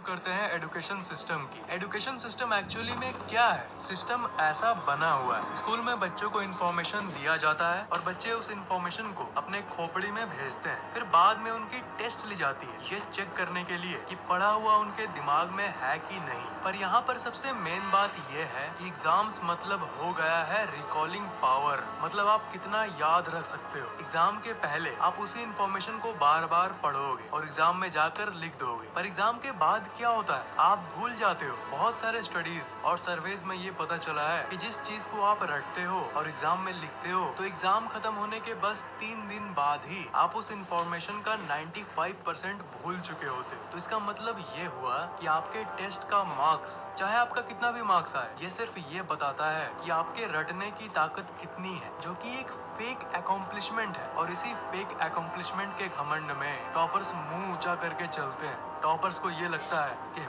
करते हैं education system की। एजुकेशन सिस्टम एक्चुअली में क्या है? सिस्टम ऐसा बना हुआ है, स्कूल में बच्चों को इन्फॉर्मेशन दिया जाता है और बच्चे उस इन्फॉर्मेशन को अपने खोपड़ी में भेजते हैं। फिर बाद में उनकी टेस्ट ली जाती है, ये चेक करने के लिए कि पढ़ा हुआ उनके दिमाग में है कि नहीं। पर यहाँ पर सबसे मेन बात ये है कि एग्जाम्स मतलब हो गया है रिकॉलिंग पावर, मतलब आप कितना याद रख सकते हो। एग्जाम के पहले आप उसी इन्फॉर्मेशन को बार बार पढ़ोगे और एग्जाम में जाकर लिख दोगे, पर एग्जाम के बाद क्या होता है? आप भूल जाते हो। बहुत सारे स्टडीज और सर्वेज में ये पता चला है कि जिस चीज को आप रटते हो और एग्जाम में लिखते हो, तो एग्जाम खत्म होने के बस 3 दिन बाद ही आप उस इन्फॉर्मेशन का 95% भूल चुके होते हो। तो इसका मतलब ये हुआ कि आपके टेस्ट का मार्क्स, चाहे आपका कितना भी मार्क्स आए, ये सिर्फ ये बताता है कि आपके रटने की ताकत कितनी है, जो कि एक फेक अकॉम्प्लिशमेंट है। और इसी फेक अकॉम्प्लिशमेंट के घमंड में टॉपर्स मुंह ऊंचा करके चलते हैं। टॉपर्स को ये लगता है कि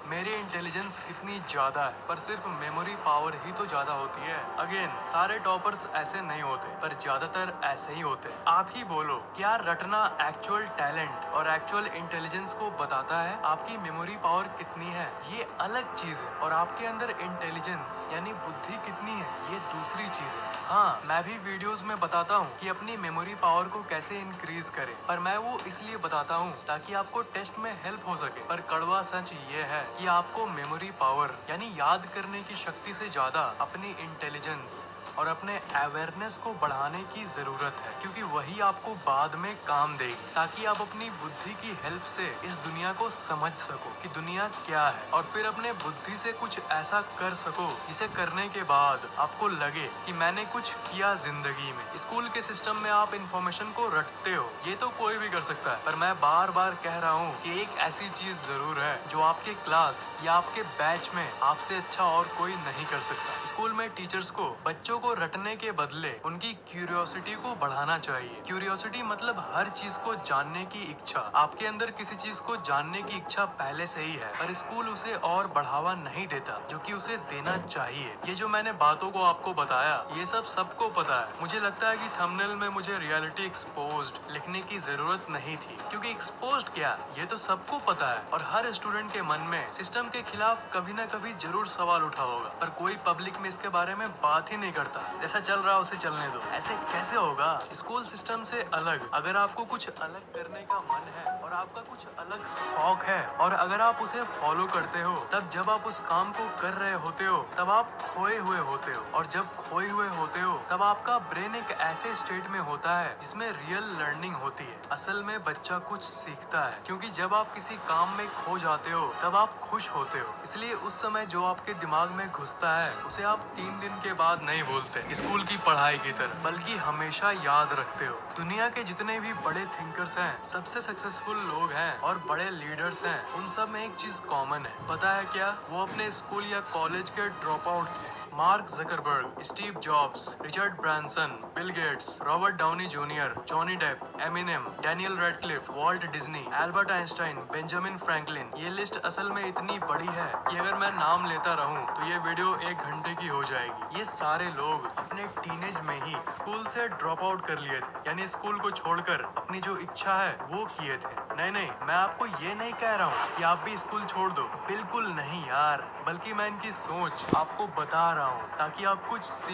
मेरी इंटेलिजेंस कितनी ज्यादा है, पर सिर्फ मेमोरी पावर ही तो ज्यादा होती है। अगेन, सारे टॉपर्स ऐसे नहीं होते, पर ज्यादातर ऐसे ही होते। आप ही बोलो, क्या रटना एक्चुअल टैलेंट और एक्चुअल इंटेलिजेंस को बताता है? आपकी मेमोरी पावर कितनी है ये अलग चीज है, और आपके अंदर इंटेलिजेंस यानी बुद्धि कितनी है ये दूसरी चीज है। हाँ, मैं भी वीडियोस में बताता हूँ कि अपनी मेमोरी पावर को कैसे इंक्रीज करें, पर मैं वो इसलिए बताता हूँ ताकि आपको टेस्ट में हेल्प हो सके। पर कड़वा सच ये है कि आपको मेमोरी पावर यानी याद करने की शक्ति से ज्यादा अपनी इंटेलिजेंस और अपने अवेयरनेस को बढ़ाने की जरूरत है, क्योंकि वही आपको बाद में काम देगी, ताकि आप अपनी बुद्धि की हेल्प से इस दुनिया को समझ सको कि दुनिया क्या है, और फिर अपने बुद्धि से कुछ ऐसा कर सको जिसे करने के बाद आपको लगे कि मैंने कुछ किया जिंदगी में। स्कूल के सिस्टम में आप इंफॉर्मेशन को रटते हो, ये तो कोई भी कर सकता है, पर मैं बार बार कह रहा हूँ कि एक ऐसी चीज जरूर है जो आपके क्लास या आपके बैच में आपसे अच्छा और कोई नहीं कर सकता। स्कूल में टीचर्स को बच्चों को रटने के बदले उनकी क्यूरियोसिटी को बढ़ाना चाहिए। क्यूरियोसिटी मतलब हर चीज को जानने की इच्छा। आपके अंदर किसी चीज को जानने की इच्छा पहले से ही है, पर स्कूल उसे और बढ़ावा नहीं देता, जो कि उसे देना चाहिए। ये जो मैंने बातों को आपको बताया, ये सब सबको पता है। मुझे लगता है कि थंबनेल में मुझे रियलिटी एक्सपोज्ड लिखने की जरूरत नहीं थी, क्योंकि एक्सपोज्ड क्या, ये तो सबको पता है। और हर स्टूडेंट के मन में सिस्टम के खिलाफ कभी ना कभी जरूर सवाल उठा होगा, पर कोई पब्लिक में इसके बारे में बात ही नहीं करता। जैसा चल रहा उसे चलने दो। ऐसे कैसे होगा? स्कूल सिस्टम से अलग, अगर आपको कुछ अलग करने का मन है और आपका कुछ अलग शौक है, और अगर आप उसे फॉलो करते हो, तब जब आप उस काम को कर रहे होते हो तब आप खोए हुए होते हो, और जब खोए हुए होते हो तब आपका ब्रेन एक ऐसे स्टेट में होता है जिसमें रियल लर्निंग होती है। असल में बच्चा कुछ सीखता है, क्योंकि जब आप किसी काम में खो जाते हो तब आप खुश होते हो। इसलिए उस समय जो आपके दिमाग में घुसता है उसे आप 3 दिन के बाद नहीं भूलते, स्कूल की पढ़ाई की तरह, बल्कि हमेशा याद रखते हो। दुनिया के जितने भी बड़े थिंकर्स हैं, सबसे सक्सेसफुल लोग हैं और बड़े लीडर्स हैं, उन सब में एक चीज कॉमन है। पता है क्या? वो अपने स्कूल या कॉलेज के ड्रॉप आउट थे। Mark Zuckerberg, Steve Jobs, Richard Branson, Bill Gates, Robert Downey Junior, Johnny Depp, Eminem, Daniel Radcliffe, Walt Disney, Albert Einstein, Benjamin Franklin. ये लिस्ट असल में इतनी बड़ी है कि अगर मैं नाम लेता रहूं तो ये वीडियो 1 घंटे की हो जाएगी। ये सारे लोग अपने टीनेज में ही स्कूल से ड्रॉप आउट कर लिए थे, यानी स्कूल को छोड़कर अपनी जो इच्छा है वो किए थे। नहीं, मैं आपको ये नहीं कह रहा हूँ कि आप भी स्कूल छोड़ दो, बिल्कुल नहीं यार, बल्कि मैं इनकी सोच आपको बता रहा हूँ ताकि आप कुछ सीख